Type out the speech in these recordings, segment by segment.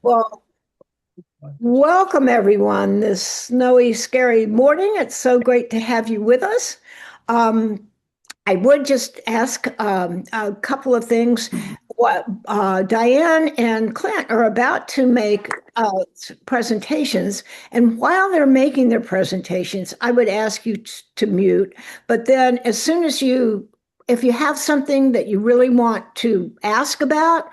Well, welcome everyone this snowy, scary morning. It's so great to have you with us. Um, I would just ask a couple of things. What Diane and Clint are about to make presentations, and while they're making their presentations, I would ask you to mute. But then, as soon as if you have something that you really want to ask about,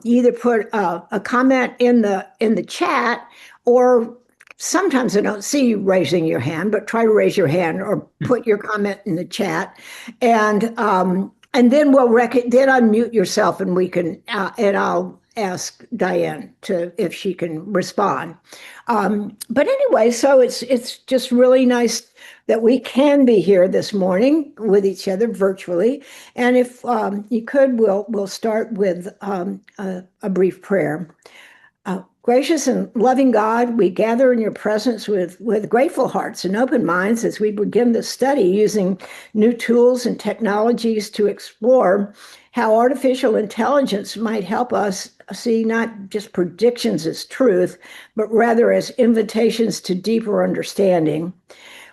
either put a comment in the chat, or sometimes I don't see you raising your hand, but try to raise your hand or put your comment in the chat, and then then unmute yourself, and we can and I'll ask Diane to if she can respond. But anyway, so it's just really nice that we can be here this morning with each other virtually. And if you could, we'll start with a brief prayer. Gracious and loving God, we gather in your presence with grateful hearts and open minds as we begin this study using new tools and technologies to explore how artificial intelligence might help us see not just predictions as truth, but rather as invitations to deeper understanding.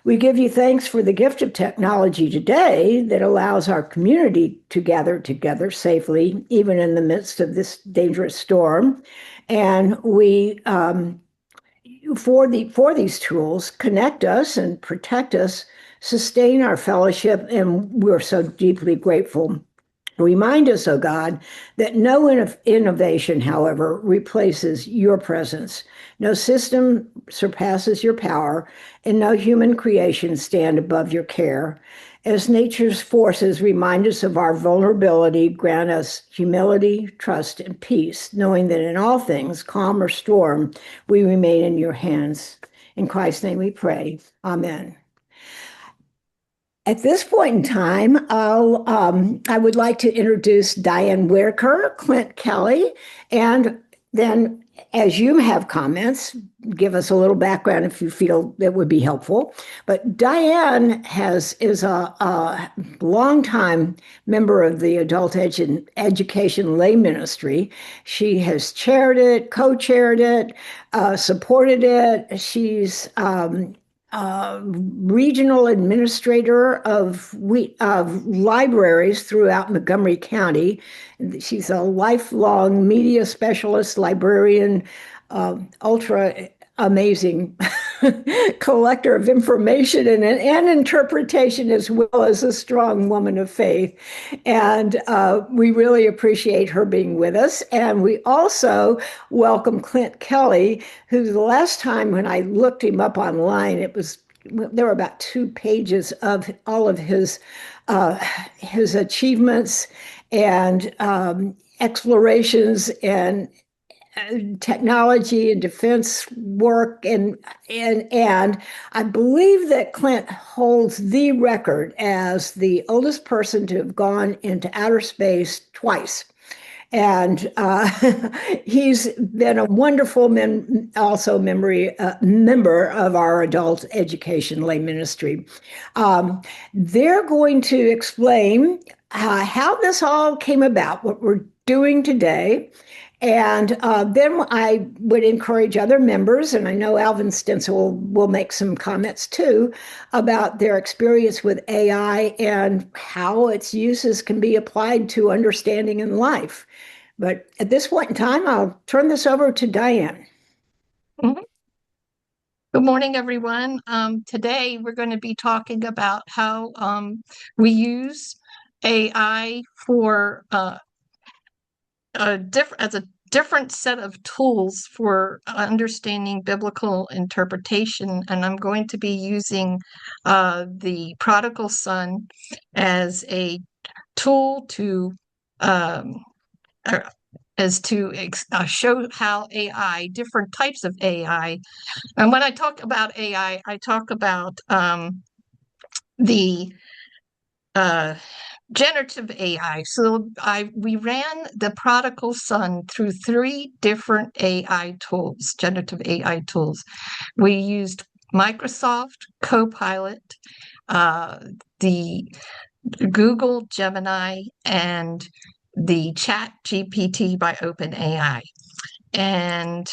We give you thanks for the gift of technology today that allows our community to gather together safely, even in the midst of this dangerous storm. And we, for these tools, connect us and protect us, sustain our fellowship, and we're so deeply grateful. Remind us, O God, that no innovation, however, replaces your presence. No system surpasses your power, and no human creation stand above your care. As nature's forces remind us of our vulnerability, grant us humility, trust, and peace, knowing that in all things, calm or storm, we remain in your hands. In Christ's name we pray. Amen. At this point in time, I would like to introduce Diane Whitaker, Clint Kelly, and then as you have comments, give us a little background if you feel that would be helpful. But Diane is a longtime member of the Adult Education Lay Ministry. She has chaired it, co-chaired it, supported it. She's regional administrator of libraries throughout Montgomery County. She's a lifelong media specialist, librarian, ultra amazing collector of information and interpretation, as well as a strong woman of faith. And we really appreciate her being with us. And we also welcome Clint Kelly, who the last time when I looked him up online, there were about 2 pages of all of his achievements and explorations and technology and defense work, and I believe that Clint holds the record as the oldest person to have gone into outer space twice. And he's been a wonderful member of our adult education lay ministry. They're going to explain how this all came about, what we're doing today. And then I would encourage other members, and I know Alvin Stencil will make some comments too, about their experience with AI and how its uses can be applied to understanding in life. But at this point in time, I'll turn this over to Diane. Mhm. Good morning, everyone. Today, we're going to be talking about how we use AI for as a different set of tools for understanding biblical interpretation. And I'm going to be using the prodigal son as a tool to um, show how AI, different types of AI. And when I talk about AI, I talk about the uh, generative AI. So we ran the prodigal son through 3 different AI tools, generative AI tools. We used Microsoft Copilot, the Google Gemini, and the Chat GPT by OpenAI. And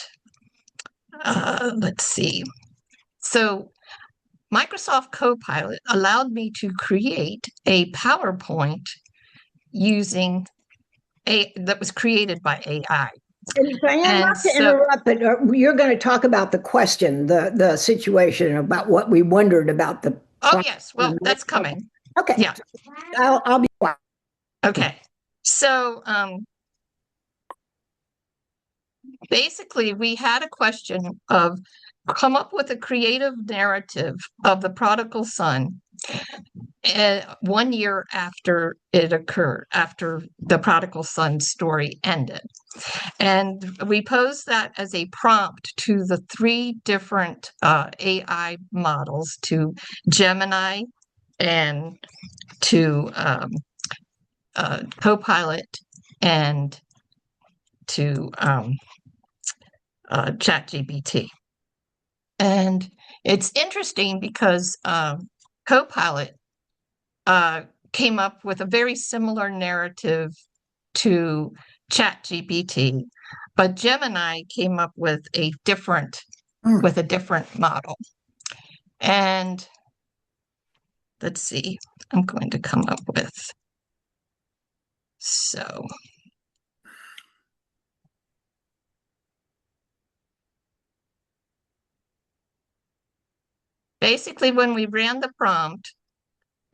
let's see. So Microsoft Copilot allowed me to create a PowerPoint using that was created by AI. And Diane, And not to so, interrupt, but you're going to talk about the question, the situation about what we wondered about the oh prompt. yes, well, that's coming. Okay, Yeah. I'll be quiet. Okay. So basically, we had a question of come up with a creative narrative of the prodigal son 1 year after it occurred, after the prodigal son story ended. And we posed that as a prompt to the three different AI models, to Gemini and to Copilot and to ChatGPT. And it's interesting because Copilot came up with a very similar narrative to ChatGPT, but Gemini came up with a different model. And let's see, I'm going to come up with. So basically, when we ran the prompt,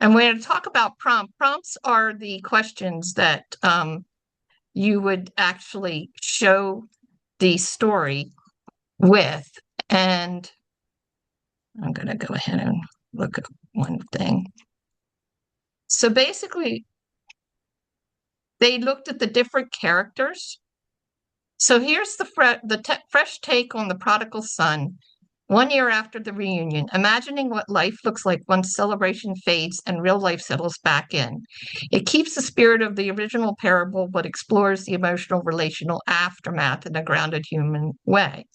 and we're going to talk about prompts are the questions that you would actually show the story with. And I'm going to go ahead and look at one thing. So basically, they looked at the different characters. So here's the fresh take on the prodigal son 1 year after the reunion, imagining what life looks like once celebration fades and real life settles back in. It keeps the spirit of the original parable, but explores the emotional, relational aftermath in a grounded human way.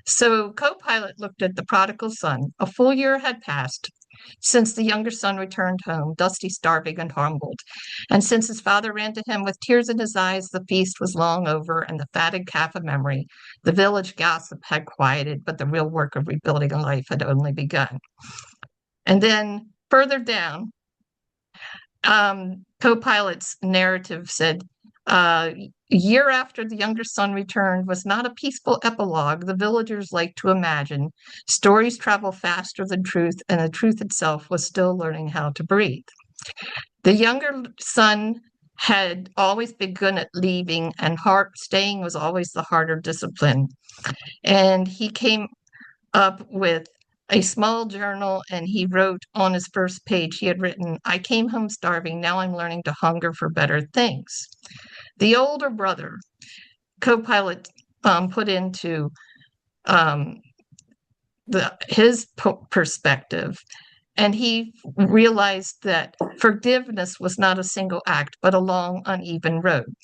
So Copilot looked at the prodigal son. A full year had passed since the younger son returned home, dusty, starving, and humbled. And since his father ran to him with tears in his eyes, the feast was long over, and the fatted calf of memory, the village gossip had quieted, but the real work of rebuilding a life had only begun. And then further down, Copilot's narrative said, a year after the younger son returned was not a peaceful epilogue the villagers liked to imagine. Stories travel faster than truth, and the truth itself was still learning how to breathe. The younger son had always been good at leaving, and staying was always the harder discipline. And he came up with a small journal, and he wrote on his first page, he had written, I came home starving. Now I'm learning to hunger for better things. The older brother, Copilot put into his perspective, and he realized that forgiveness was not a single act, but a long, uneven road.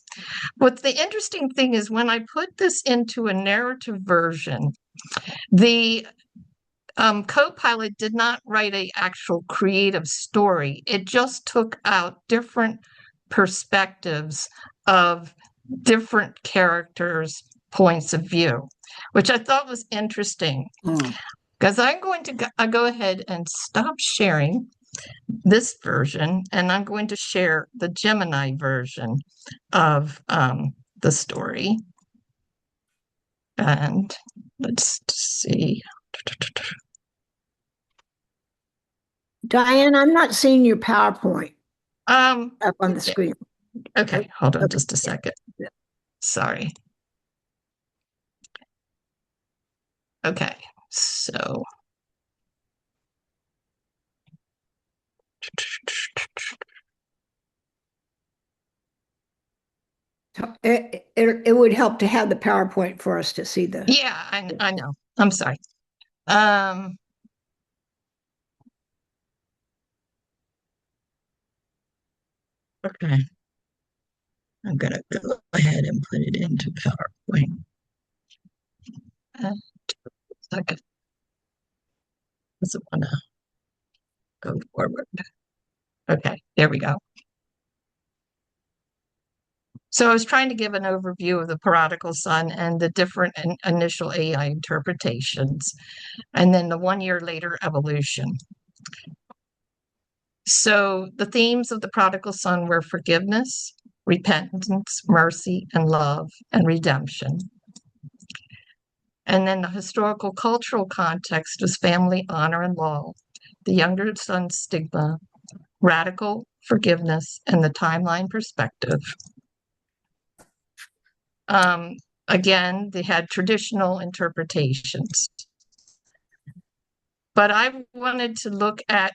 But the interesting thing is when I put this into a narrative version, the Copilot did not write an actual creative story. It just took out different perspectives of different characters' points of view, which I thought was interesting. Because I'm going to go ahead and stop sharing this version, and I'm going to share the Gemini version of the story. And let's see. Diane, I'm not seeing your PowerPoint up on the screen. Okay, hold on just a second. Sorry. Okay, so. It would help to have the PowerPoint for us to see the. Yeah, I know. I'm sorry. Okay. I'm going to go ahead and put it into PowerPoint. Second. Doesn't want to go forward. Okay, there we go. So I was trying to give an overview of the prodigal son and the different initial AI interpretations, and then the 1 year later evolution. So the themes of the prodigal son were forgiveness, repentance, mercy, and love, and redemption. And then the historical cultural context was family honor and law, the younger son's stigma, radical forgiveness, and the timeline perspective. Again, they had traditional interpretations. But I wanted to look at,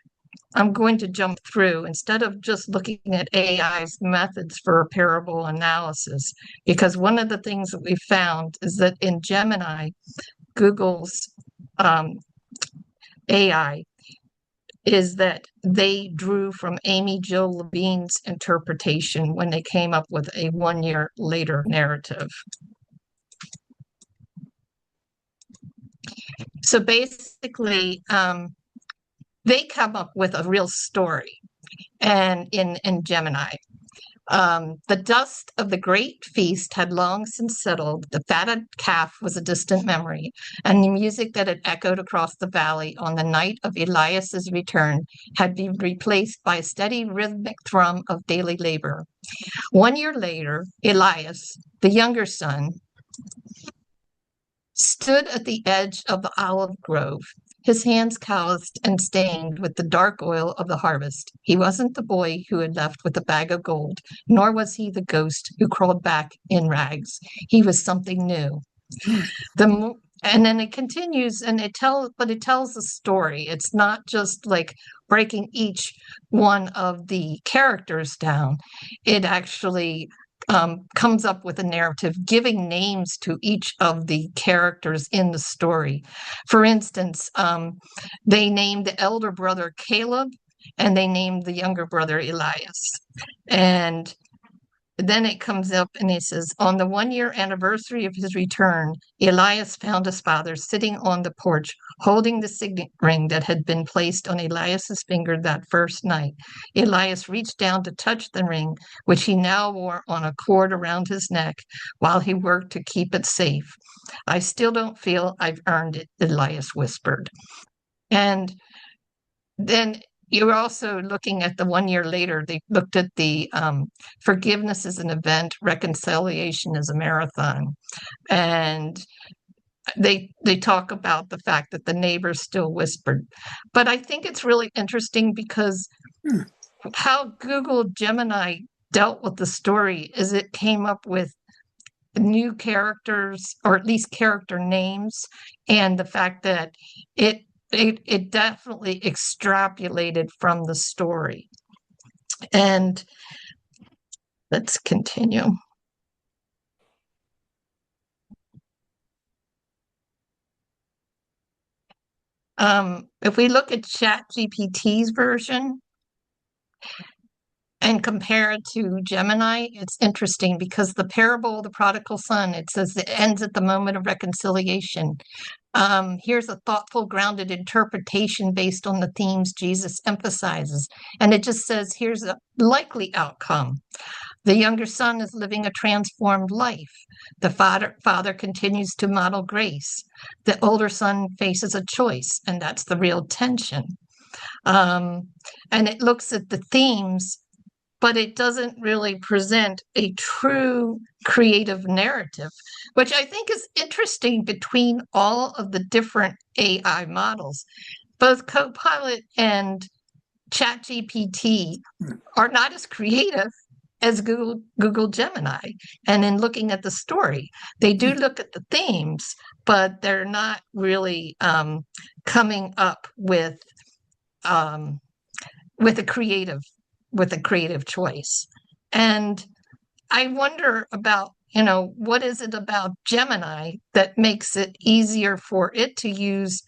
I'm going to jump through instead of just looking at AI's methods for parable analysis, because one of the things that we found is that in Gemini, Google's AI, is that they drew from Amy Jill Levine's interpretation when they came up with a 1 year later narrative. So basically, they come up with a real story, and in Gemini. The dust of the great feast had long since settled. The fatted calf was a distant memory, and the music that had echoed across the valley on the night of Elias's return had been replaced by a steady rhythmic thrum of daily labor. 1 year later, Elias, the younger son, stood at the edge of the olive grove, his hands calloused and stained with the dark oil of the harvest. He wasn't the boy who had left with a bag of gold, nor was he the ghost who crawled back in rags. He was something new. And then it continues, and it tells a story. It's not just like breaking each one of the characters down. It actually comes up with a narrative, giving names to each of the characters in the story. For instance, they named the elder brother Caleb, and they named the younger brother Elias. And then it comes up and he says, on the 1 year anniversary of his return, Elias found his father sitting on the porch, holding the signet ring that had been placed on Elias's finger that first night. Elias reached down to touch the ring, which he now wore on a cord around his neck while he worked to keep it safe. I still don't feel I've earned it, Elias whispered. And then you're also looking at the 1 year later, they looked at the forgiveness as an event, reconciliation as a marathon. And they talk about the fact that the neighbors still whispered. But I think it's really interesting because how Google Gemini dealt with the story is it came up with new characters, or at least character names, and the fact that it definitely extrapolated from the story. And let's continue. If we look at ChatGPT's version and compare it to Gemini, it's interesting because the parable of the prodigal son, it says it ends at the moment of reconciliation. Here's a thoughtful, grounded interpretation based on the themes Jesus emphasizes. And it just says, here's a likely outcome. The younger son is living a transformed life. The father continues to model grace. The older son faces a choice, and that's the real tension. And it looks at the themes, but it doesn't really present a true creative narrative, which I think is interesting between all of the different AI models. Both Copilot and ChatGPT are not as creative as Google Gemini. And in looking at the story, they do look at the themes, but they're not really coming up with a creative choice. And I wonder about, what is it about Gemini that makes it easier for it to use?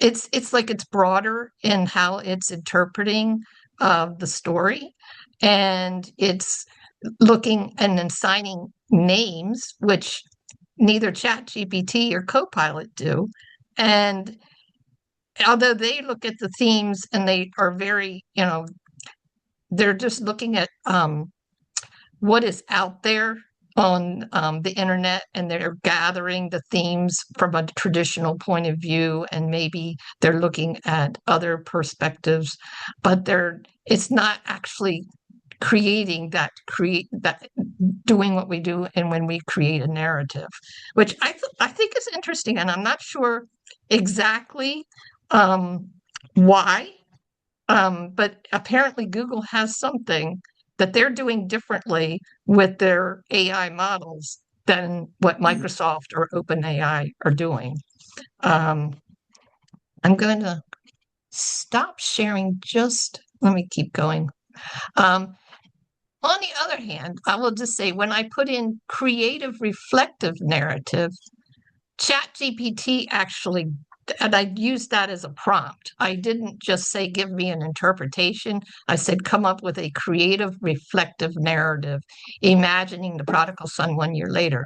It's like it's broader in how it's interpreting the story, and it's looking and assigning names, which neither ChatGPT or Copilot do. And although they look at the themes and they are very, they're just looking at what is out there on the internet, and they're gathering the themes from a traditional point of view, and maybe they're looking at other perspectives, but it's not actually create that doing what we do and when we create a narrative, which I think is interesting, and I'm not sure exactly why, but apparently Google has something that they're doing differently with their AI models than what Microsoft or OpenAI are doing. Um, I'm going to stop sharing. Just let me keep going. Um, on the other hand, I will just say when I put in creative reflective narrative, ChatGPT actually, and I used that as a prompt. I didn't just say, give me an interpretation. I said, come up with a creative reflective narrative, imagining the prodigal son 1 year later.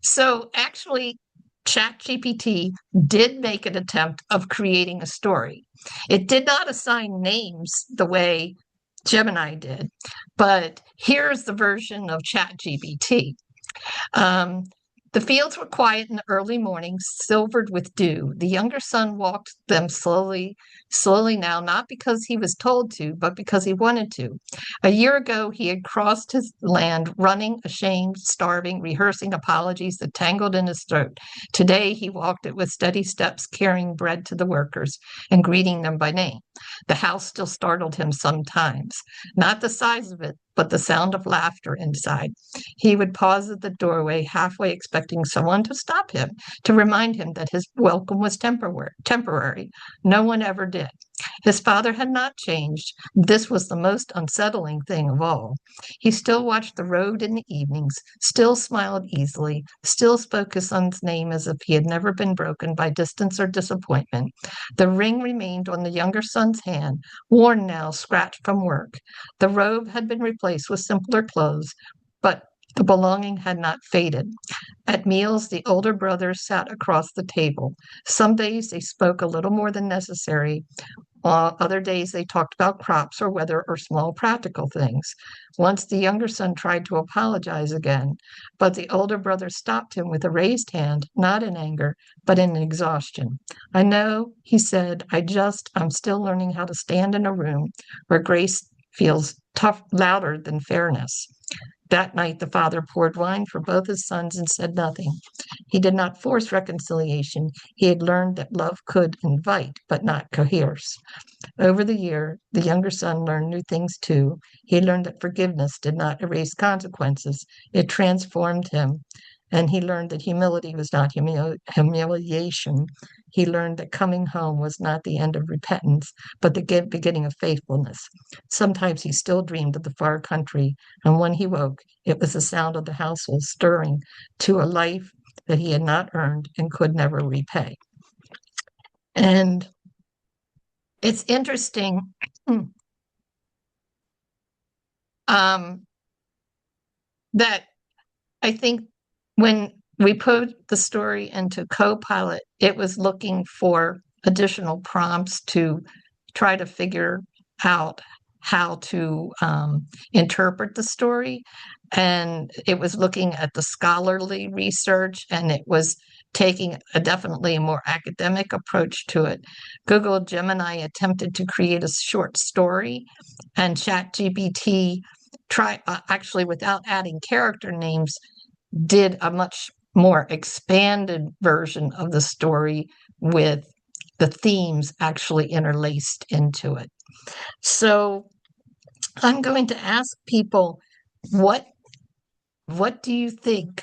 So actually, ChatGPT did make an attempt of creating a story. It did not assign names the way Gemini did, but here's the version of ChatGPT. Um, the fields were quiet in the early morning, silvered with dew. The younger son walked them slowly, slowly now, not because he was told to, but because he wanted to. A year ago, he had crossed his land, running, ashamed, starving, rehearsing apologies that tangled in his throat. Today, he walked it with steady steps, carrying bread to the workers and greeting them by name. The house still startled him sometimes, not the size of it, but the sound of laughter inside. He would pause at the doorway, halfway expecting someone to stop him, to remind him that his welcome was temporary. No one ever did. His father had not changed. This was the most unsettling thing of all. He still watched the road in the evenings, still smiled easily, still spoke his son's name as if he had never been broken by distance or disappointment. The ring remained on the younger son's hand, worn now, scratched from work. The robe had been replaced with simpler clothes, but the belonging had not faded. At meals, the older brothers sat across the table. Some days they spoke a little more than necessary. Other days they talked about crops or weather or small practical things. Once the younger son tried to apologize again, but the older brother stopped him with a raised hand, not in anger, but in exhaustion. I know, he said, I'm still learning how to stand in a room where grace feels tough, louder than fairness. That night, the father poured wine for both his sons and said nothing. He did not force reconciliation. He had learned that love could invite, but not coerce. Over the year, the younger son learned new things too. He learned that forgiveness did not erase consequences, it transformed him. And he learned that humility was not humiliation. He learned that coming home was not the end of repentance, but the beginning of faithfulness. Sometimes he still dreamed of the far country, and when he woke, it was the sound of the household stirring to a life that he had not earned and could never repay. And it's interesting that I think when we put the story into Copilot, it was looking for additional prompts to try to figure out how to interpret the story. And it was looking at the scholarly research, and it was taking definitely a more academic approach to it. Google Gemini attempted to create a short story, and ChatGPT actually, without adding character names, did a much more expanded version of the story with the themes actually interlaced into it. So I'm going to ask people, what do you think?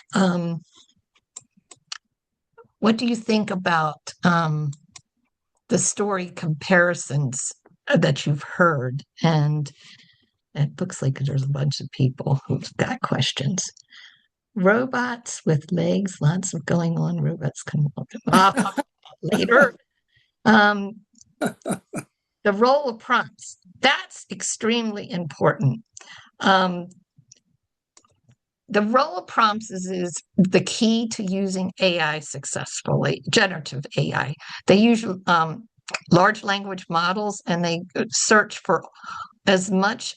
What do you think about the story comparisons that you've heard? And it looks like there's a bunch of people who've got questions. Robots with legs, lots of going on. Robots come up later. The role of prompts, that's extremely important. The role of prompts is the key to using AI successfully, generative AI. They use large language models, and they search for as much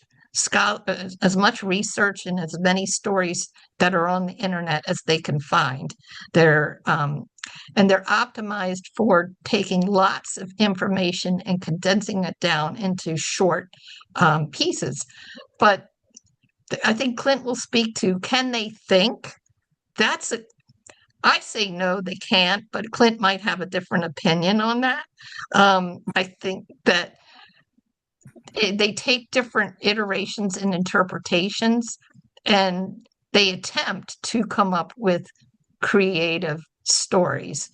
as much research and as many stories that are on the internet as they can find. And they're optimized for taking lots of information and condensing it down into short pieces. But I think Clint will speak to, can they think? I say no, they can't, but Clint might have a different opinion on that. I think that they take different iterations and interpretations, and they attempt to come up with creative stories.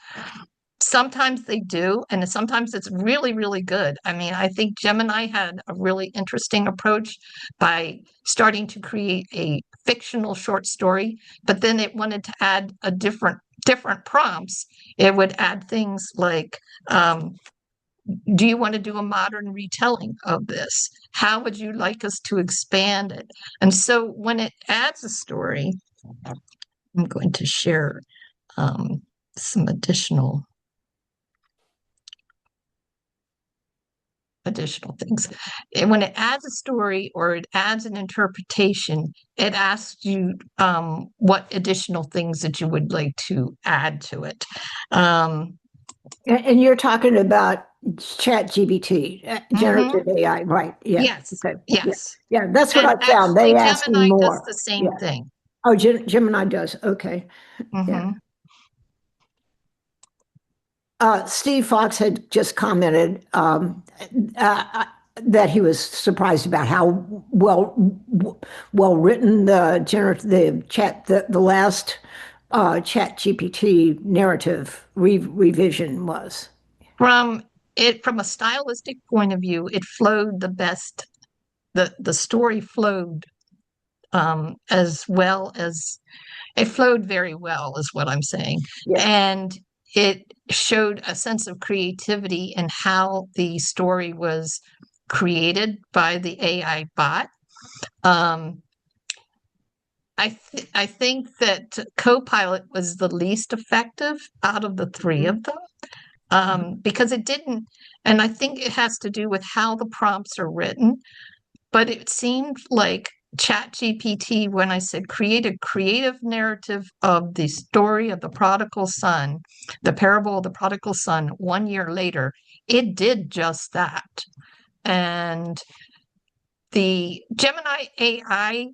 Sometimes they do, and sometimes it's really, really good. I mean, I think Gemini had a really interesting approach by starting to create a fictional short story, but then it wanted to add a different prompts. It would add things like, do you want to do a modern retelling of this? How would you like us to expand it? And so when it adds a story, I'm going to share some additional things. And when it adds a story or it adds an interpretation, it asks you what additional things that you would like to add to it. And you're talking about ChatGPT, generative AI, right? Yeah. Yes. Okay. Yes. Yeah, that's what I found. They asked me Gemini more. does the same thing. Oh, Gemini does. Okay. Mm-hmm. Steve Fox had just commented that he was surprised about how well written the last ChatGPT narrative revision was. From a stylistic point of view, it flowed the best. The story flowed as well as it flowed very well, is what I'm saying. Yeah. And it showed a sense of creativity in how the story was created by the AI bot. I think that Copilot was the least effective out of the three of them, because it didn't, and I think it has to do with how the prompts are written. But it seemed like ChatGPT, when I said create a creative narrative of the story of the prodigal son, the parable of the prodigal son 1 year later, it did just that. And the Gemini AI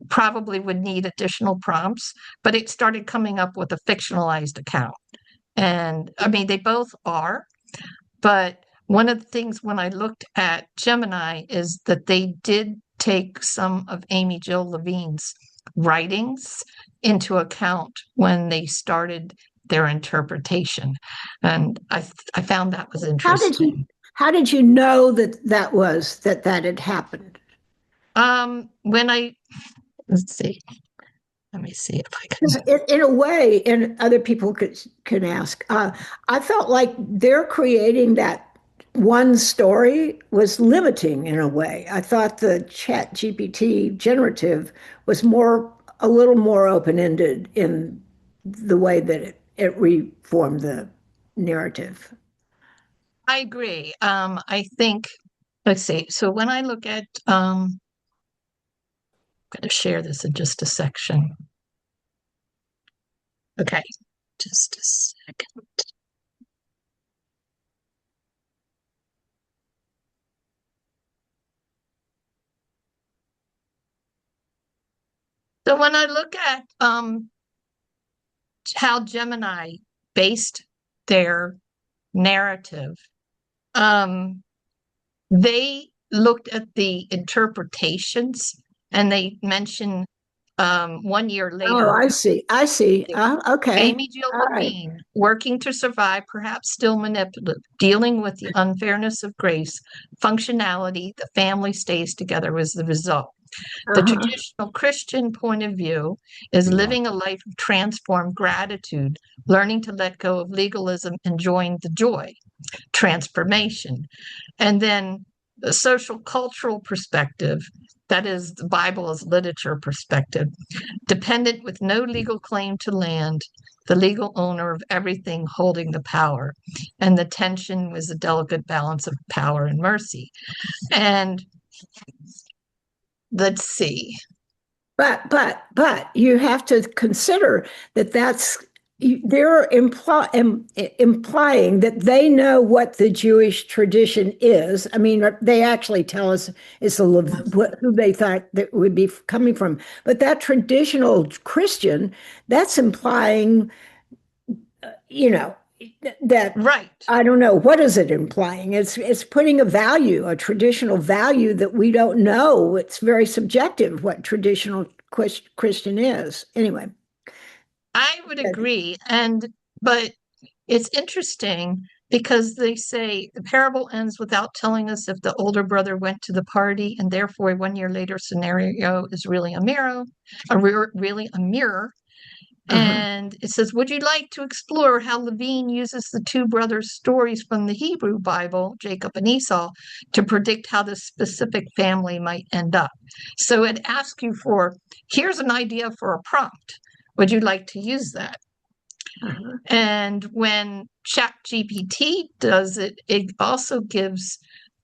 probably would need additional prompts, but it started coming up with a fictionalized account. And I mean, they both are, but one of the things when I looked at Gemini is that they did take some of Amy Jill Levine's writings into account when they started their interpretation. And I found that was interesting. How did you know that had happened? Let's see. Let me see if I can. In a way, and other people can ask, I felt like they're creating that one story was limiting in a way. I thought the ChatGPT generative was a little more open-ended in the way that it reformed the narrative. I agree. I think, let's see. So when I look at, I'm going to share this in just a section. Okay, just a second. So when I look at how Gemini based their narrative, they looked at the interpretations and they mentioned 1 year later. Oh, I see. Okay. Amy Jill Levine, working to survive, perhaps still manipulative, dealing with the unfairness of grace, functionality, the family stays together was the result. The traditional Christian point of view is living a life of transformed gratitude, learning to let go of legalism, enjoying the joy, transformation. And then the social cultural perspective, that is the Bible as literature perspective, dependent with no legal claim to land, the legal owner of everything holding the power. And the tension was a delicate balance of power and mercy. And let's see. But you have to consider that they're implying that they know what the Jewish tradition is. I mean, they actually tell us it's who they thought that would be coming from. But that traditional Christian, that's implying, you know, that Right. I don't know, what is it implying? It's putting a traditional value that we don't know. It's very subjective what traditional Christian is. Anyway. I would agree. But it's interesting because they say the parable ends without telling us if the older brother went to the party, and therefore 1 year later scenario is really really a mirror. Uh-huh. And it says, would you like to explore how Levine uses the two brothers' stories from the Hebrew Bible, Jacob and Esau, to predict how this specific family might end up? So it asks you here's an idea for a prompt. Would you like to use that? Uh-huh. And when ChatGPT does it, it also gives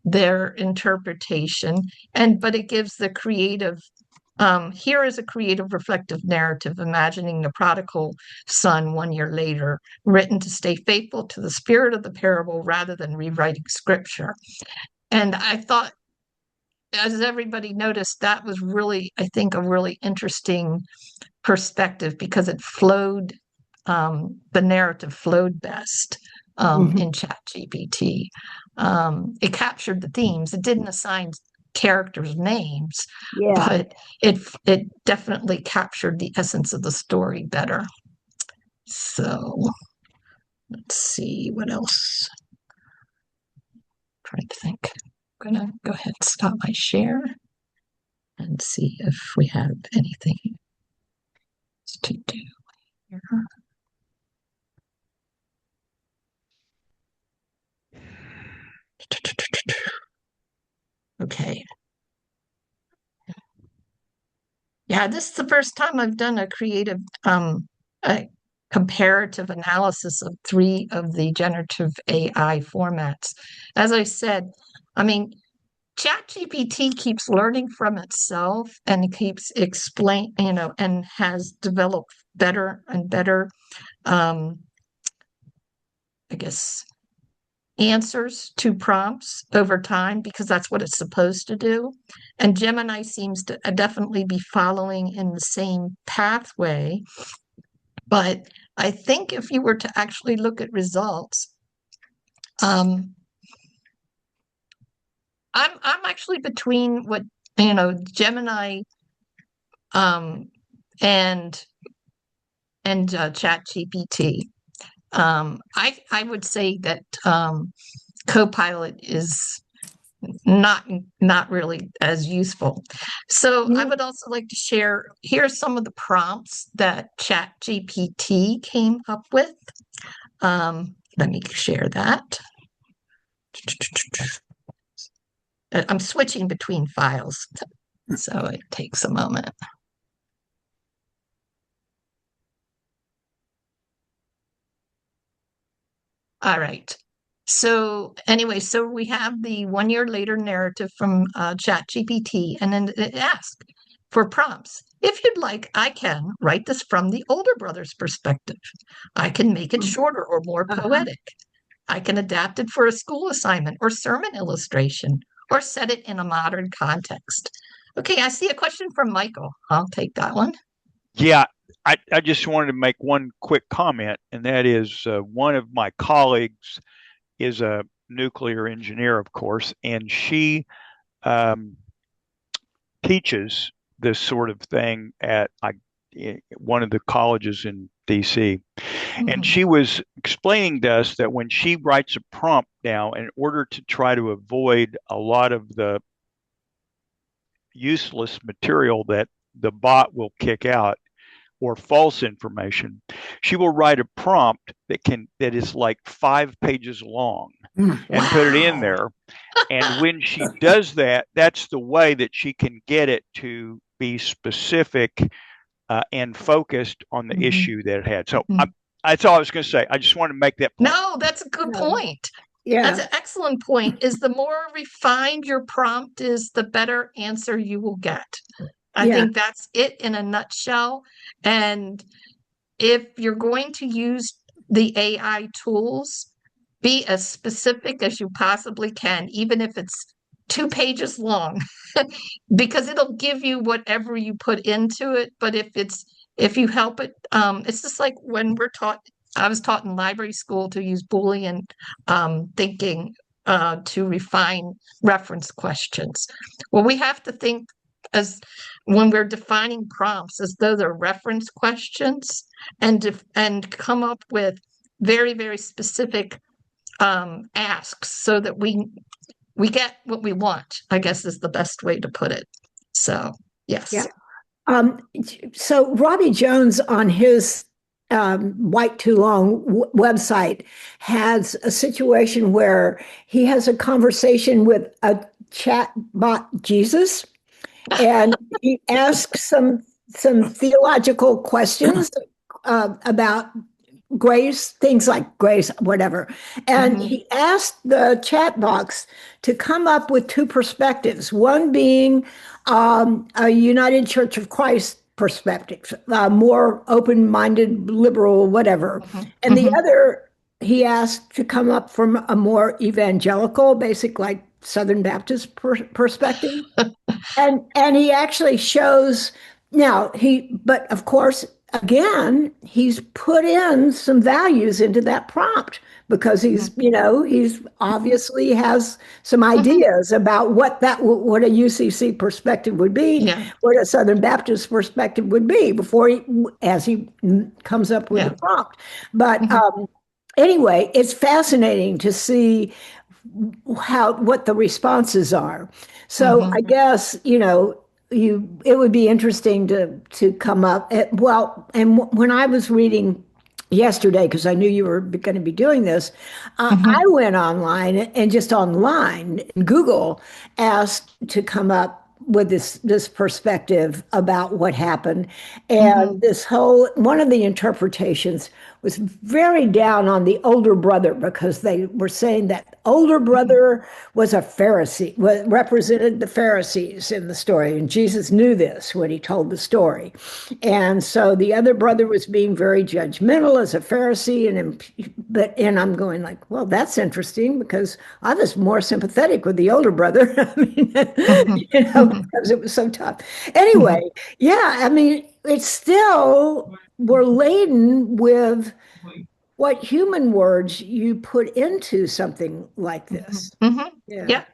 their interpretation, but it gives the creative. Here is a creative, reflective narrative imagining the prodigal son 1 year later, written to stay faithful to the spirit of the parable rather than rewriting scripture. And I thought, as everybody noticed, that was really, I think, a really interesting perspective because the narrative flowed best in ChatGPT. It captured the themes. It didn't assign characters names, Yeah. but it definitely captured the essence of the story better. So let's see what else. Trying to think. I'm gonna go ahead and stop my share and see if we have anything to do here. Okay. Yeah, this is the first time I've done a comparative analysis of 3 of the generative AI formats. As I said, I mean, ChatGPT keeps learning from itself and keeps and has developed better and better, um, I guess, answers to prompts over time because that's what it's supposed to do. And Gemini seems to definitely be following in the same pathway. But I think if you were to actually look at results, I'm actually between what Gemini um, and ChatGPT. I would say that Copilot is not really as useful. So I would also like to share, here's some of the prompts that ChatGPT came up with. Let me share that. I'm switching between files, so it takes a moment. All right. So anyway, so we have the 1 year later narrative from ChatGPT, and then it asks for prompts. If you'd like, I can write this from the older brother's perspective. I can make it shorter or more poetic. I can adapt it for a school assignment or sermon illustration, or set it in a modern context. Okay, I see a question from Michael. I'll take that one. Yeah, I just wanted to make one quick comment, and that is one of my colleagues is a nuclear engineer, of course, and she um, teaches this sort of thing at one of the colleges in DC. And she was explaining to us that when she writes a prompt now, in order to try to avoid a lot of the useless material that the bot will kick out or false information, she will write a prompt that is like 5 pages long and put it in there. And when she does that, that's the way that she can get it to be specific and focused on the issue that it had. So that's all I was going to say. I just want to make that point. No, that's a good point. That's Yeah, an excellent point. Is the more refined your prompt is, the better answer you will get. I yeah, think that's it in a nutshell. And if you're going to use the AI tools, be as specific as you possibly can, even if it's 2 pages long, because it'll give you whatever you put into it. But if you help it, it's just like when we're taught. I was taught in library school to use Boolean thinking to refine reference questions. Well, we have to think as when we're defining prompts as though they're reference questions, and come up with very, very specific asks so that we get what we want, I guess is the best way to put it. So, yeah. yes. Um, so Robbie Jones on his White Too Long website has a situation where he has a conversation with a chat bot Jesus, and he asks some theological questions about grace, things like grace, whatever. And Mhm. he asked the chat box to come up with two perspectives, one being a United Church of Christ perspective, more open minded, liberal, whatever. Mhm. And the Mhm. other, he asked to come up from a more evangelical, basic, like Southern Baptist perspective. And he actually shows now but of course, again, he's put in some values into that prompt because he's obviously has some Mhm. ideas about what a UCC perspective would be, Yeah. what a Southern Baptist perspective would be before as he comes up with the Yeah. prompt. But Mhm. anyway, it's fascinating to see what the responses are. So I Mhm. guess, it would be interesting to come up. Well, and when I was reading yesterday, because I knew you were going to be doing this, I Mhm. went online and just online, Google asked to come up with this perspective about what happened. Mhm. And this whole one of the interpretations was very down on the older brother because they were saying that older Mhm. brother was a Pharisee, represented the Pharisees in the story. And Jesus knew this when he told the story. And so the other brother was being very judgmental as a Pharisee. And I'm going like, well, that's interesting because I was more sympathetic with the older brother. I mean, Mhm. Mhm. because it was so tough. Mhm. Anyway, yeah, I mean, it's still, we're laden with what human words you put into something like Mhm. this. Mhm. Yeah. Yeah.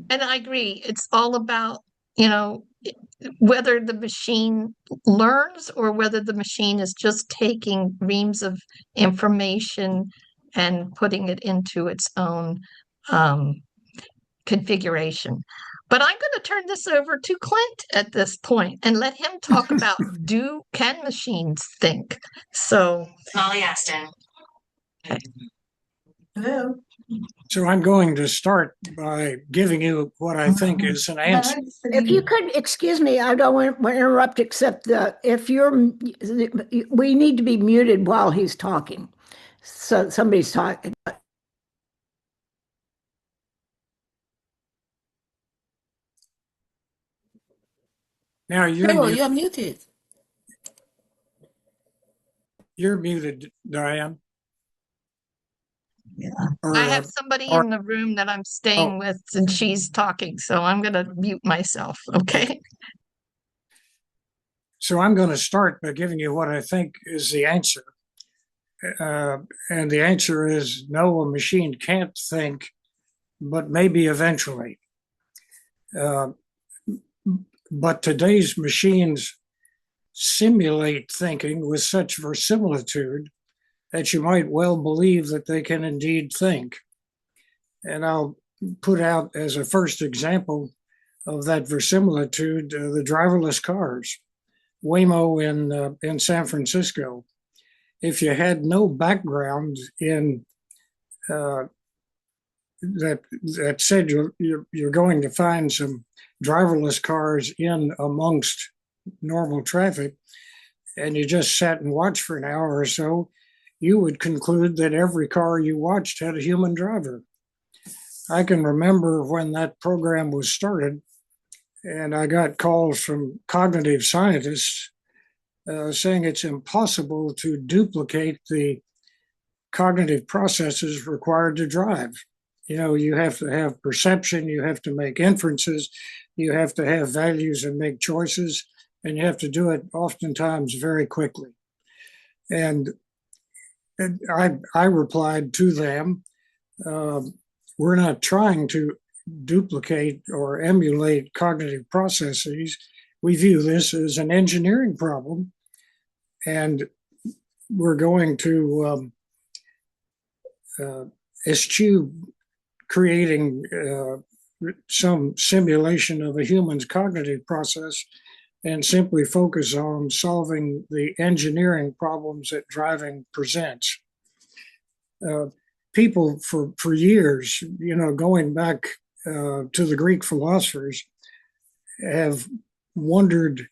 And I agree. It's all about, you know, whether the machine learns or whether the machine is just taking reams of information and putting it into its own um, configuration. But I'm going to turn this over to Clint at this point and let him talk about can machines think? So, Molly Aston. Hello. So I'm going to start by giving you what I think is an answer. If you could, excuse me, I don't want to interrupt, except if we need to be muted while he's talking. So somebody's talking. Now Hello, you're muted. you're muted, Diane. I Or, have somebody or in the room that I'm oh, staying with and she's talking, so I'm going to mute myself. Okay. so I'm going to start by giving you what I think is the answer. Uh, and the answer is no, a machine can't think, but maybe eventually. Uh, but today's machines simulate thinking with such verisimilitude that you might well believe that they can indeed think. And I'll put out as a first example of that verisimilitude the driverless cars, Waymo in San Francisco. If you had no background in uh, that said you're going to find some driverless cars in amongst normal traffic, and you just sat and watched for an hour or so, you would conclude that every car you watched had a human driver. I can remember when that program was started, and I got calls from cognitive scientists saying it's impossible to duplicate the cognitive processes required to drive. You know, you have to have perception, you have to make inferences, you have to have values and make choices, and you have to do it oftentimes very quickly. And I replied to them, we're not trying to duplicate or emulate cognitive processes. We view this as an engineering problem, and we're going to eschew creating some simulation of a human's cognitive process and simply focus on solving the engineering problems that driving presents. People for years, you know, going back to the Greek philosophers, have wondered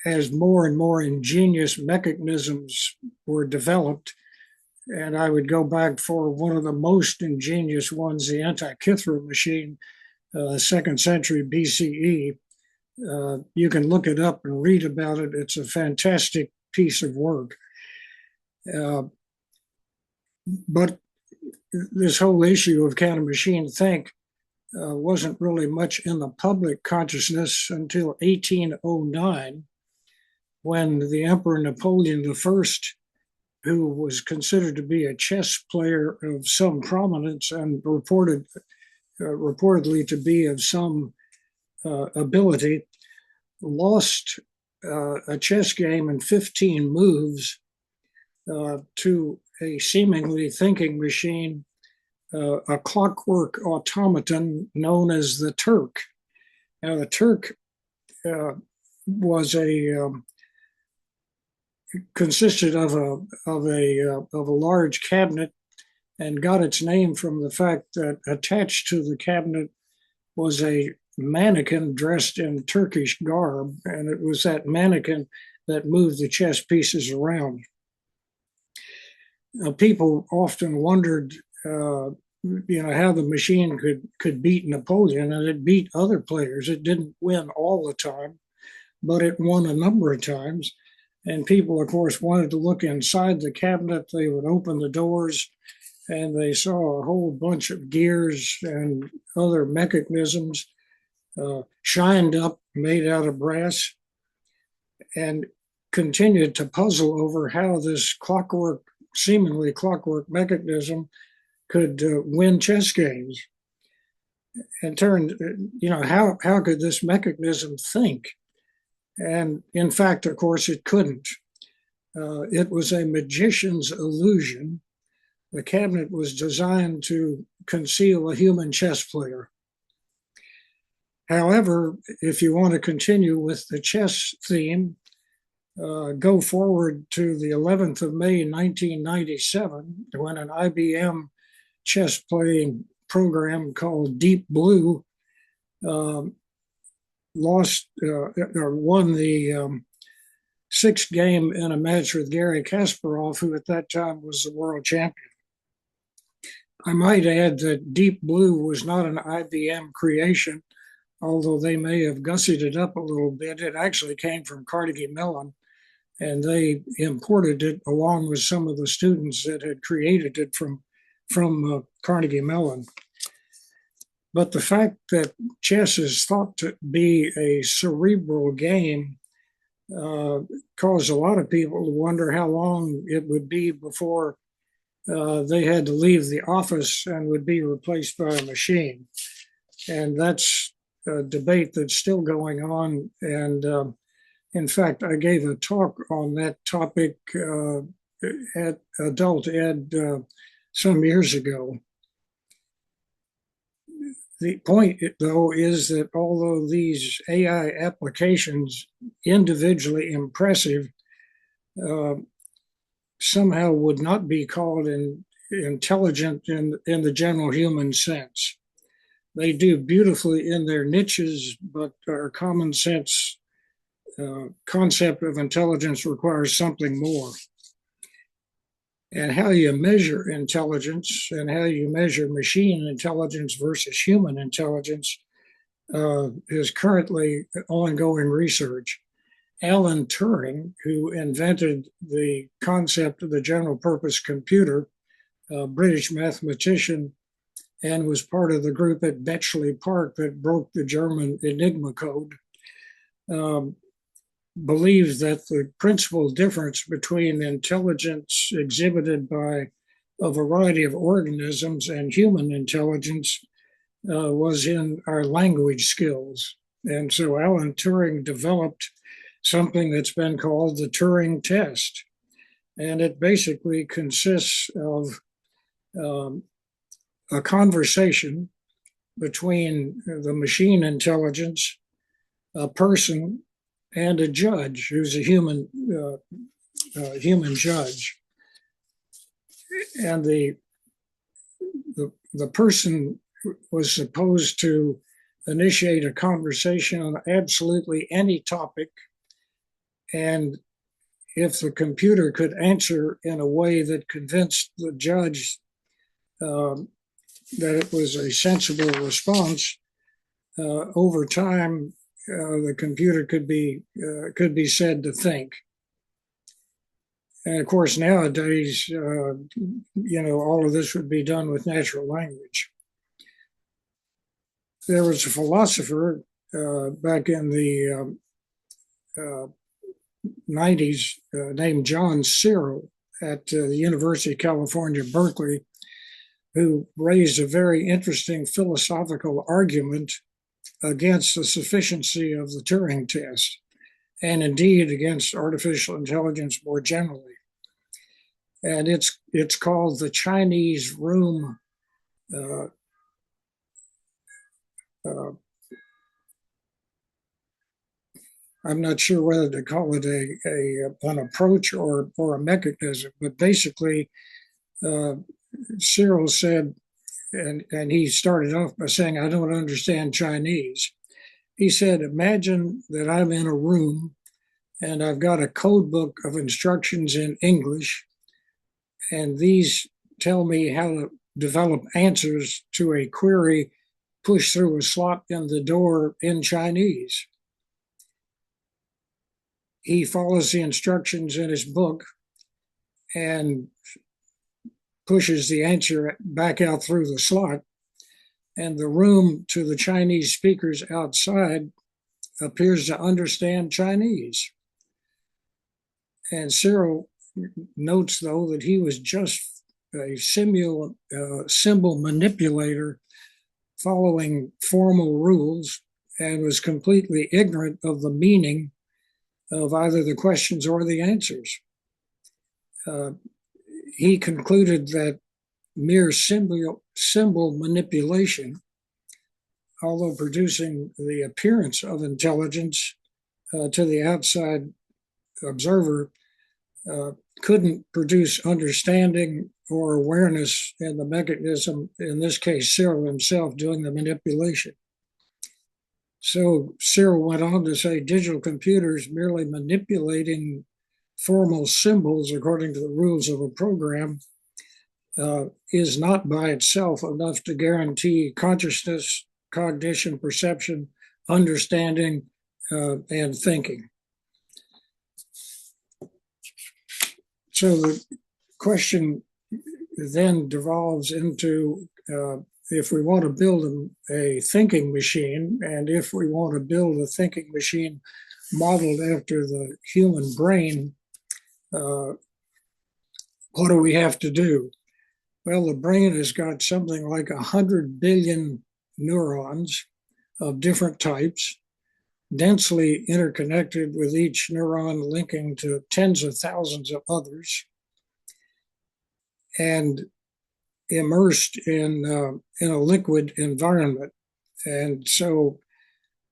as more and more ingenious mechanisms were developed. And I would go back for one of the most ingenious ones, the Antikythera machine, 2nd century BCE. You can look it up and read about it. It's a fantastic piece of work. But this whole issue of can a machine think wasn't really much in the public consciousness until 1809, when the Emperor Napoleon I, who was considered to be a chess player of some prominence and reportedly to be of some ability, lost a chess game in 15 moves to a seemingly thinking machine, a clockwork automaton known as the Turk. Now, the Turk was consisted of a large cabinet, and got its name from the fact that attached to the cabinet was a mannequin dressed in Turkish garb, and it was that mannequin that moved the chess pieces around. People often wondered, how the machine could beat Napoleon, and it beat other players. It didn't win all the time, but it won a number of times. And people, of course, wanted to look inside the cabinet. They would open the doors, and they saw a whole bunch of gears and other mechanisms shined up, made out of brass, and continued to puzzle over how this seemingly clockwork mechanism could win chess games. And how could this mechanism think? And in fact, of course, it couldn't. It was a magician's illusion. The cabinet was designed to conceal a human chess player. However, if you want to continue with the chess theme, go forward to the 11th of May, 1997, when an IBM chess playing program called Deep Blue won the sixth game in a match with Garry Kasparov, who at that time was the world champion. I might add that Deep Blue was not an IBM creation, although they may have gussied it up a little bit. It actually came from Carnegie Mellon, and they imported it along with some of the students that had created it from Carnegie Mellon. But the fact that chess is thought to be a cerebral game caused a lot of people to wonder how long it would be before they had to leave the office and would be replaced by a machine. And that's a debate that's still going on. And in fact, I gave a talk on that topic at Adult Ed some years ago. The point, though, is that although these AI applications, individually impressive, somehow would not be called intelligent in the general human sense. They do beautifully in their niches, but our common sense concept of intelligence requires something more. And how you measure intelligence and how you measure machine intelligence versus human intelligence is currently ongoing research. Alan Turing, who invented the concept of the general purpose computer, a British mathematician, and was part of the group at Bletchley Park that broke the German Enigma code, believes that the principal difference between intelligence exhibited by a variety of organisms and human intelligence was in our language skills. And so Alan Turing developed something that's been called the Turing test. And it basically consists of a conversation between the machine intelligence, a person, and a judge who's a human judge. And the person was supposed to initiate a conversation on absolutely any topic. And if the computer could answer in a way that convinced the judge that it was a sensible response, over time, the computer could be said to think. And of course, nowadays, all of this would be done with natural language. There was a philosopher back in the 90s named John Searle at the University of California, Berkeley, who raised a very interesting philosophical argument against the sufficiency of the Turing test, and indeed against artificial intelligence more generally. And it's called the Chinese room I'm not sure whether to call it an approach or a mechanism, but basically, Cyril said, and he started off by saying, "I don't understand Chinese." He said, "Imagine that I'm in a room and I've got a code book of instructions in English, and these tell me how to develop answers to a query pushed through a slot in the door in Chinese." He follows the instructions in his book and pushes the answer back out through the slot, and the room to the Chinese speakers outside appears to understand Chinese. And Cyril notes, though, that he was just a symbol manipulator following formal rules and was completely ignorant of the meaning of either the questions or the answers. He concluded that mere symbol manipulation, although producing the appearance of intelligence to the outside observer, couldn't produce understanding or awareness in the mechanism, in this case, Cyril himself doing the manipulation. So Cyril went on to say digital computers merely manipulating formal symbols according to the rules of a program is not by itself enough to guarantee consciousness, cognition, perception, understanding, and thinking. So the question then devolves into if we want to build a thinking machine, and if we want to build a thinking machine modeled after the human brain, what do we have to do? Well, the brain has got something like 100 billion neurons of different types, densely interconnected with each neuron linking to tens of thousands of others, and immersed in a liquid environment. And so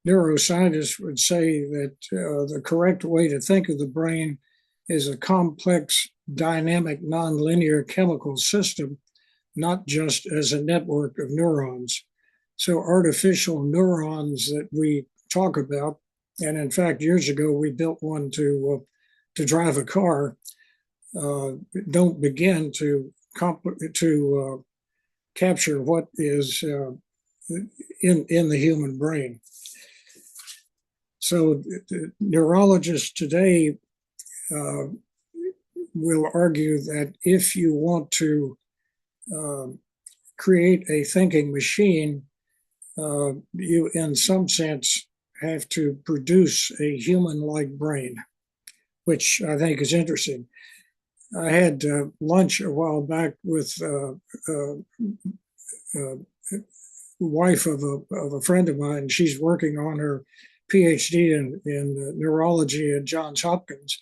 neuroscientists would say that the correct way to think of the brain is a complex, dynamic, nonlinear chemical system, not just as a network of neurons. So artificial neurons that we talk about, and in fact, years ago, we built one to drive a car, don't begin to capture what is in the human brain. So neurologists today will argue that if you want to create a thinking machine, you, in some sense, have to produce a human-like brain, which I think is interesting. I had lunch a while back with wife of a friend of mine. She's working on her PhD in neurology at Johns Hopkins.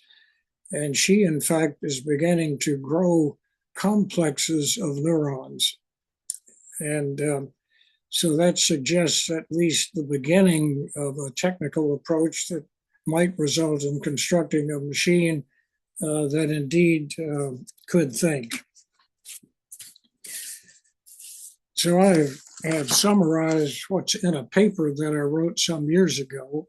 And she, in fact, is beginning to grow complexes of neurons. And so that suggests at least the beginning of a technical approach that might result in constructing a machine that indeed could think. So I have summarized what's in a paper that I wrote some years ago.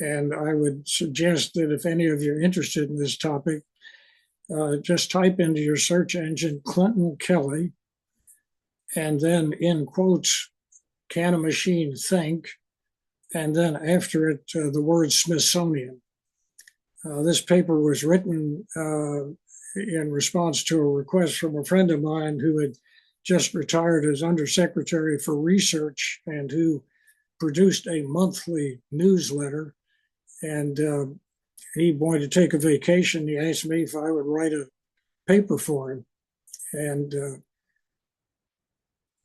And I would suggest that if any of you are interested in this topic, just type into your search engine Clinton Kelly, and then in quotes, can a machine think? And then after it, the word Smithsonian. This paper was written in response to a request from a friend of mine who had just retired as Undersecretary for Research and who produced a monthly newsletter. And he wanted to take a vacation. He asked me if I would write a paper for him. And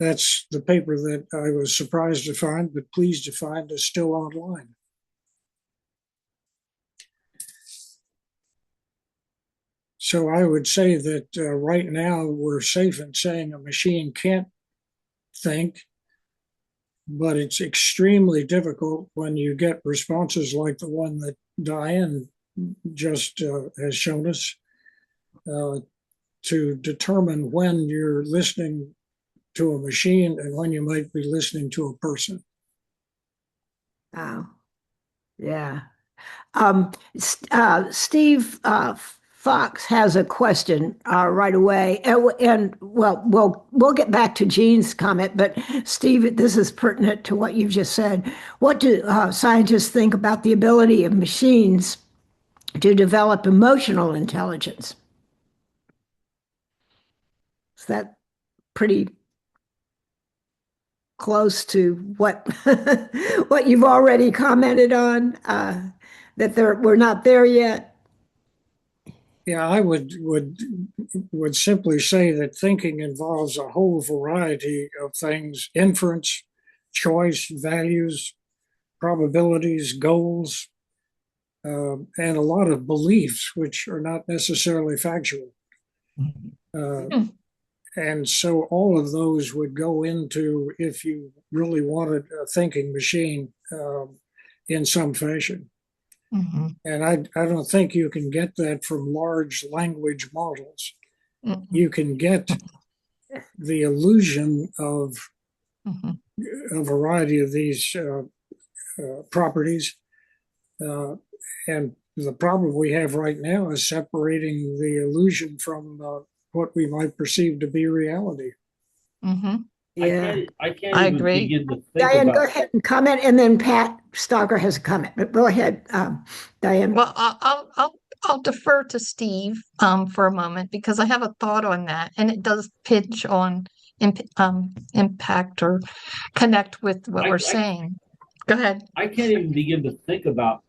that's the paper that I was surprised to find, but pleased to find is still online. So I would say that right now we're safe in saying a machine can't think, but it's extremely difficult when you get responses like the one that Diane just has shown us to determine when you're listening to a machine and when you might be listening to a person. Wow. Yeah. Steve Fox has a question right away, and well, we'll get back to Jean's comment, but Steve, this is pertinent to what you've just said. What do scientists think about the ability of machines to develop emotional intelligence? Is that pretty close to what what you've already commented on? That we're not there yet? Yeah, I would simply say that thinking involves a whole variety of things: inference, choice, values, probabilities, goals, and a lot of beliefs, which are not necessarily factual. And so all of those would go into if you really wanted a thinking machine in some fashion. Mm-hmm. And I don't think you can get that from large language models. Mm-hmm. You can get the illusion of Mm-hmm. a variety of these properties. And the problem we have right now is separating the illusion from what we might perceive to be reality. Mm-hmm. Yeah, I can't I even agree. begin to think Diane, about. go ahead and comment, and then Pat Stocker has a comment. But go ahead, Diane. Well, I'll defer to Steve for a moment because I have a thought on that, and it does pitch on impact or connect with what we're saying. Go ahead. I can't even begin to think about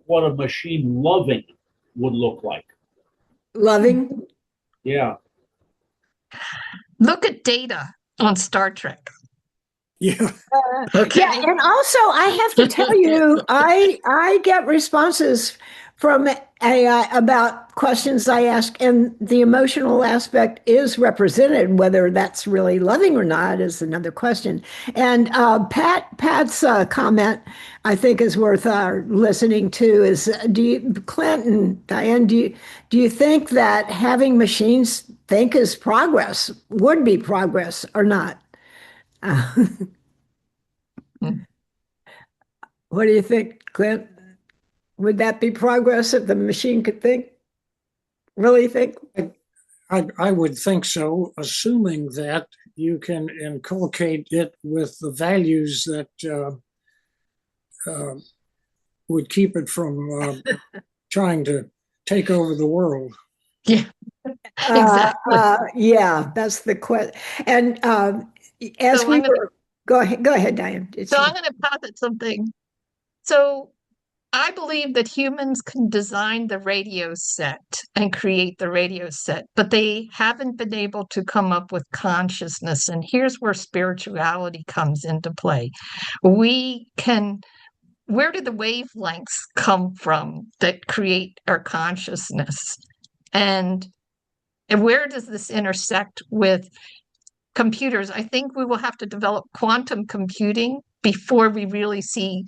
what a machine loving would look like. Loving? Yeah. Look at Data on Star Trek. Yeah. Okay. Yeah, and also I have to tell you, I get responses from AI about questions I ask, and the emotional aspect is represented. Whether that's really loving or not is another question. And Pat's comment, I think, is worth listening to. Is Clinton, Diane, do you think that having machines think is progress, would be progress or not? What do you think, Clint? Would that be progress if the machine could think? really think? I would think so, assuming that you can inculcate it with the values that would keep it from trying to take over the world. Yeah, exactly. Yeah, that's the question. And as So we I'm gonna, were, go ahead, Diane. so I'm going to posit something. So I believe that humans can design the radio set and create the radio set, but they haven't been able to come up with consciousness. And here's where spirituality comes into play. We can, where do the wavelengths come from that create our consciousness? And where does this intersect with computers? I think we will have to develop quantum computing before we really see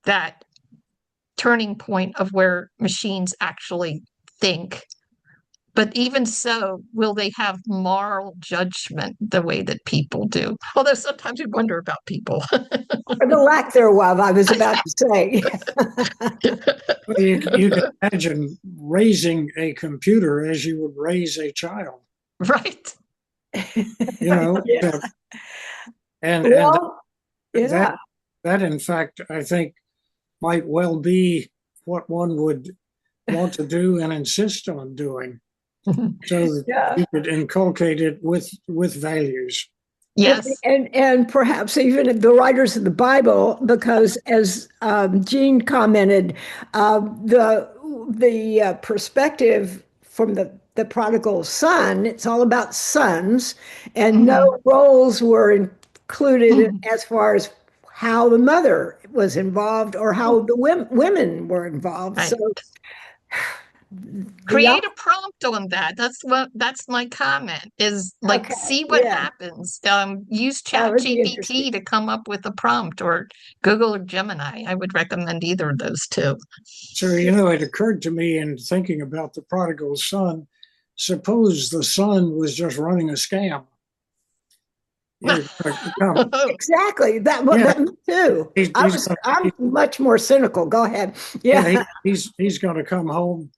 that turning point of where machines actually think. But even so, will they have moral judgment the way that people do? Although sometimes we wonder about people. Or the lack thereof, I was about to say. Well, you can imagine raising a computer as you would raise a child, Right. you know, Yeah. and Well, yeah. that in fact I think might well be what one would want to do and insist on doing, so that Yeah. you could inculcate it with values. Yes. And perhaps even the writers of the Bible, because as Jean commented, the perspective from the prodigal son, it's all about sons, and no roles were included as far as how the mother was involved or how the women were involved. Right. So Create a prompt on that. That's my comment is like, Okay, see what yeah. happens. Use That would be ChatGPT interesting. to come up with a prompt, or Google or Gemini. I would recommend either of those two. So, you know, it occurred to me in thinking about the prodigal son, suppose the son was just running a scam. Exactly. That Yeah. me too. I'm much more cynical. Go ahead. Yeah. He's going to come home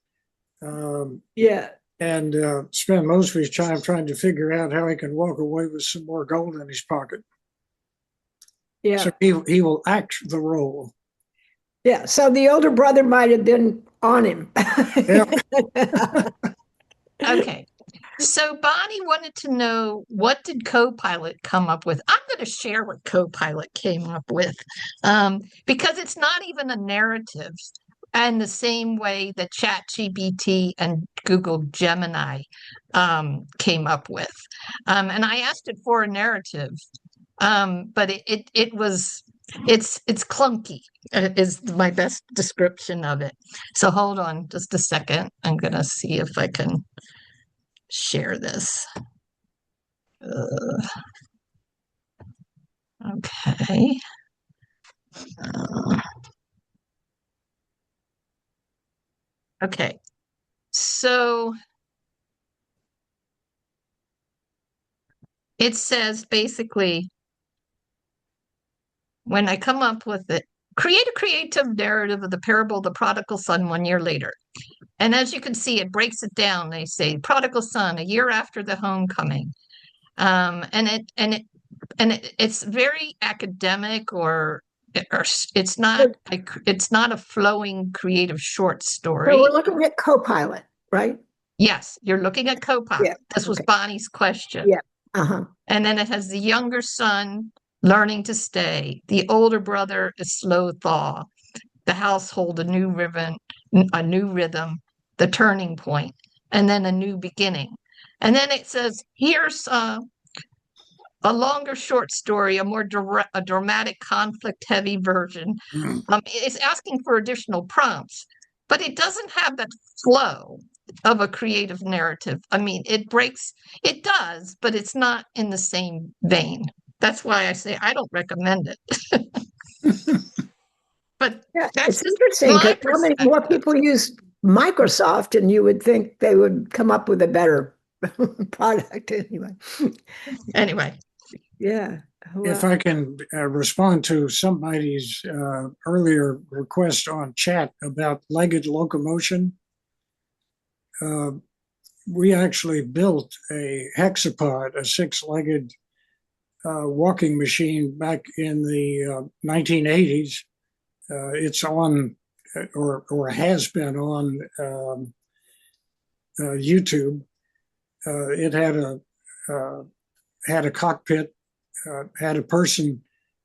Yeah. and spend most of his time trying to figure out how he can walk away with some more gold in his pocket. Yeah. So he will act the role. Yeah. So the older brother might have been on him. Okay. So Bonnie wanted to know, what did Copilot come up with? I'm going to share what Copilot came up with, because it's not even a narrative, and the same way that ChatGPT and Google Gemini came up with. And I asked it for a narrative, but it's clunky, is my best description of it. So hold on just a second. I'm going to see if I can share this. Okay. Okay. So it says basically, when I come up with it, create a creative narrative of the parable of the prodigal son 1 year later. And as you can see, it breaks it down. They say prodigal son, a year after the homecoming. It's very academic, or it's not a flowing creative short story. So we're looking at Copilot, right? Yes, you're looking at Copilot. Yeah, This was okay. Bonnie's question. Yeah. Uh-huh. And then it has the younger son learning to stay. The older brother is slow thaw. The household, a new rhythm, the turning point, and then a new beginning. And then it says, here's a longer short story, a more a dramatic, conflict-heavy version. It's asking for additional prompts, but it doesn't have that flow of a creative narrative. I mean, it does, but it's not in the same vein. That's why I say I don't recommend it. But Yeah, that's it's interesting my because how many more people use Microsoft, and you would think they would come up with a better product anyway. Anyway. Yeah. If I can respond to somebody's earlier request on chat about legged locomotion, we actually built a hexapod, a six-legged walking machine back in the 1980s. It's on, or has been on YouTube. It had a cockpit, had a person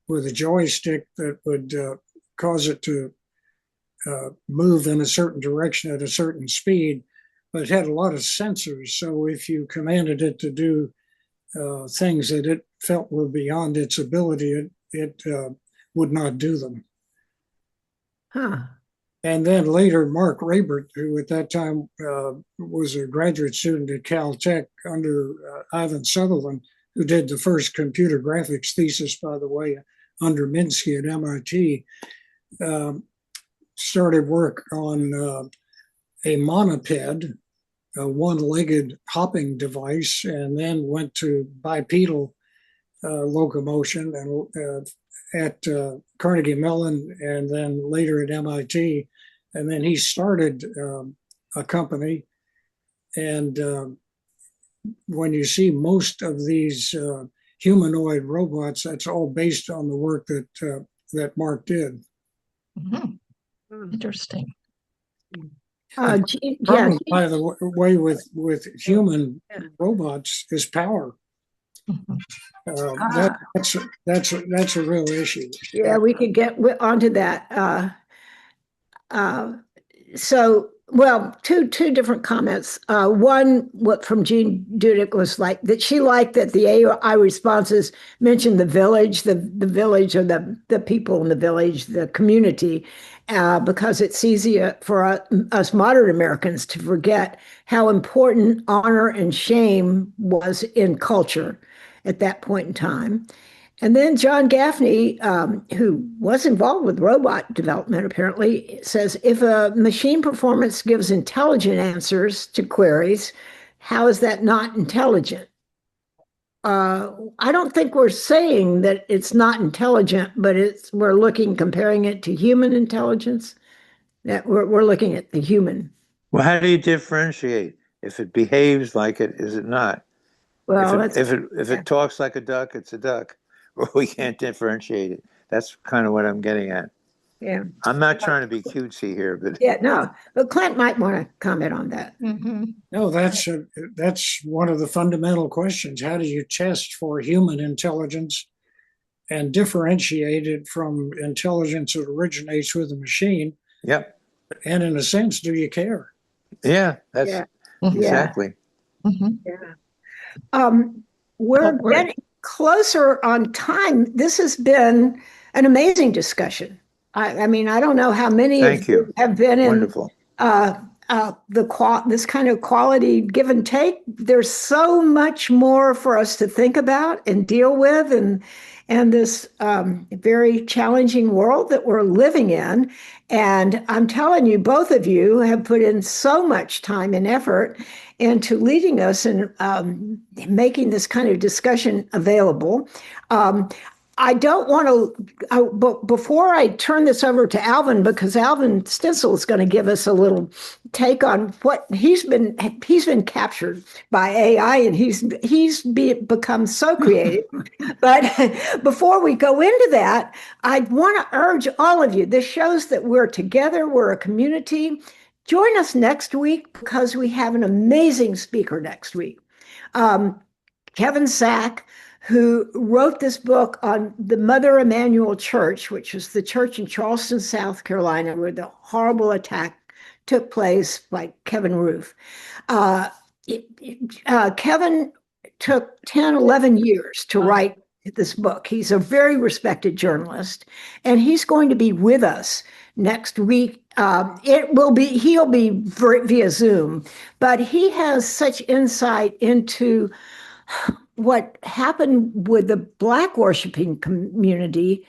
with a joystick that would cause it to move in a certain direction at a certain speed, but it had a lot of sensors. So if you commanded it to do things that it felt were beyond its ability, it would not do them. Huh. And then later, Mark Rabert, who at that time was a graduate student at Caltech under Ivan Sutherland, who did the first computer graphics thesis, by the way, under Minsky at MIT, started work on a monoped, a one-legged hopping device, and then went to bipedal locomotion and at Carnegie Mellon, and then later at MIT. And then he started a company. And when you see most of these humanoid robots, that's all based on the work that Mark did. Interesting. Problem, by the way, with human robots is power. That's a real issue. Yeah, we could get onto that. So, well, two different comments. One, what from Jean Dudek was like that she liked that the AI responses mentioned the village, the village, or the people in the village, the community, because it's easier for us modern Americans to forget how important honor and shame was in culture at that point in time. And then John Gaffney, who was involved with robot development, apparently, says, if a machine performance gives intelligent answers to queries, how is that not intelligent? I don't think we're saying that it's not intelligent, but we're comparing it to human intelligence. That we're looking at the human. Well, how do you differentiate? If it behaves like it, is it not? Well, if it talks like a duck, it's a duck. Or we can't differentiate it. That's kind of what I'm getting at. Yeah. I'm not trying to be cutesy here, but yeah, no. But Clint might want to comment on that. No, that's one of the fundamental questions. How do you test for human intelligence and differentiate it from intelligence that originates with a machine? Yep. And in a sense, do you care? Yeah, that's exactly. Yeah. We're getting closer on time. This has been an amazing discussion. I mean, I don't know how many of you have been in Wonderful. This kind of quality give and take. There's so much more for us to think about and deal with, and this very challenging world that we're living in. And I'm telling you, both of you have put in so much time and effort into leading us and making this kind of discussion available. I don't want to, but before I turn this over to Alvin, because Alvin Stitzel is going to give us a little take on what he's been captured by AI, and he's become so creative. But before we go into that, I want to urge all of you. This shows that we're together. We're a community. Join us next week because we have an amazing speaker next week. Kevin Sack, who wrote this book on the Mother Emanuel Church, which was the church in Charleston, South Carolina, where the horrible attack took place by Kevin Roof. Kevin took 10, 11 years to write this book. He's a very respected journalist, and he's going to be with us next week. He'll be via Zoom, but he has such insight into what happened with the Black worshiping community,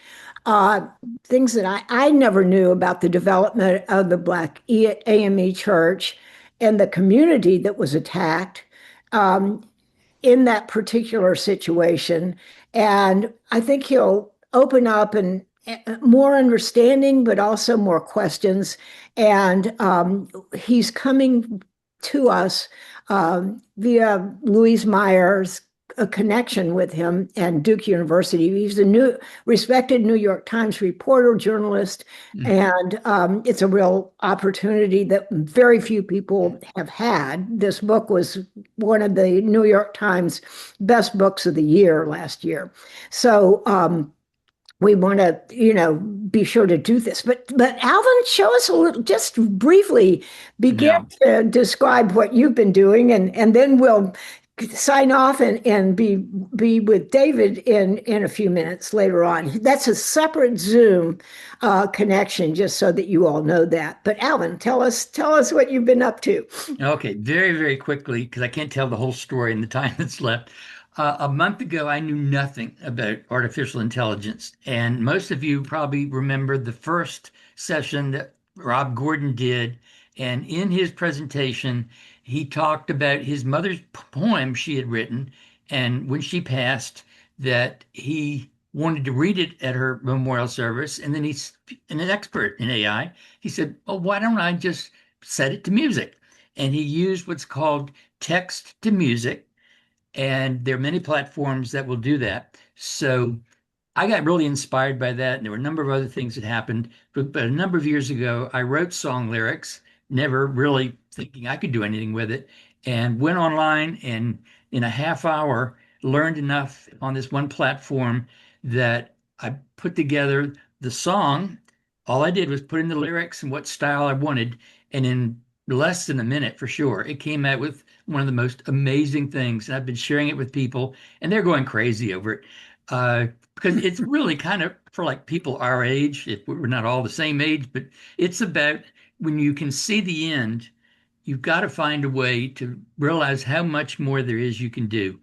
things that I never knew about the development of the Black AME Church and the community that was attacked in that particular situation. And I think he'll open up and more understanding, but also more questions. And he's coming to us via Louise Meyer's a connection with him and Duke University. He's a respected New York Times reporter, journalist, and it's a real opportunity that very few people have had. This book was one of the New York Times best books of the year last year. So we want to, be sure to do this. But Alvin, show us a little, just briefly begin to describe what you've been doing, and then we'll sign off and be with David in a few minutes later on. That's a separate Zoom connection, just so that you all know that. But Alvin, tell us what you've been up to. Okay, very, very quickly, because I can't tell the whole story in the time that's left. A month ago, I knew nothing about artificial intelligence, and most of you probably remember the first session that Rob Gordon did, and in his presentation, he talked about his mother's poem she had written, and when she passed, that he wanted to read it at her memorial service. And then he's an expert in AI. He said, "Oh, why don't I just set it to music?" And he used what's called text to music. And there are many platforms that will do that. So I got really inspired by that. And there were a number of other things that happened. But a number of years ago, I wrote song lyrics, never really thinking I could do anything with it, and went online and in a half hour learned enough on this one platform that I put together the song. All I did was put in the lyrics and what style I wanted. And in less than a minute, for sure, it came out with one of the most amazing things. And I've been sharing it with people, and they're going crazy over it. Because it's really kind of for like people our age, if we're not all the same age, but it's about when you can see the end, you've got to find a way to realize how much more there is you can do.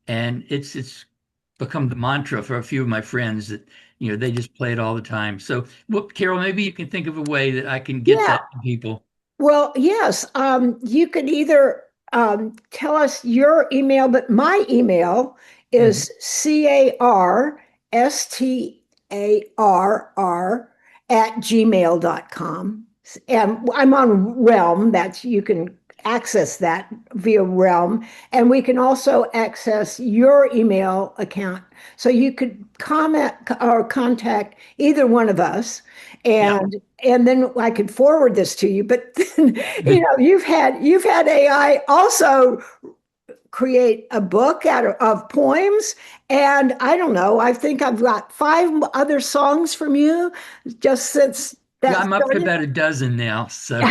And it's become the mantra for a few of my friends that, they just play it all the time. So, well, Carol, maybe you can think of a way that I can get that to people. Well, yes, you could either tell us your email, but my email is carrstarr@gmail.com. And I'm on Realm. You can access that via Realm. And we can also access your email account. So you could comment or contact either one of us. And then I could forward this to you. But then, you've had AI also create a book out of poems. And I don't know, I think I've got 5 other songs from you just since that I'm up to about a dozen now. So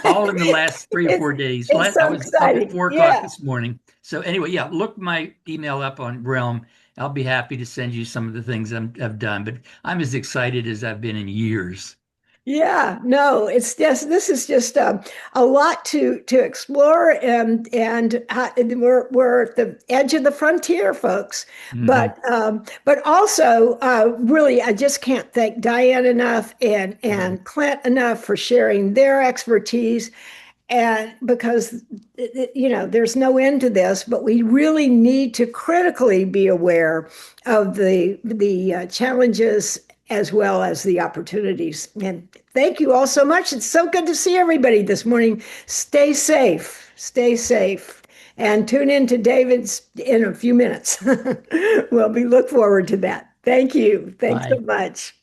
all in the last 3 or 4 days. I was up at 4 o'clock this morning. So anyway, look my email up on Realm. I'll be happy to send you some of the things I've done, but I'm as excited as I've been in years. Yeah, no, this is just a lot to explore, and we're at the edge of the frontier, folks. Mm-hmm. But also, really, I just can't thank Diane enough and Clint enough for sharing their expertise. And because, there's no end to this, but we really need to critically be aware of the challenges as well as the opportunities. And thank you all so much. It's so good to see everybody this morning. Stay safe, and tune in to David's in a few minutes. Look forward to that. Thank you. Thanks so much.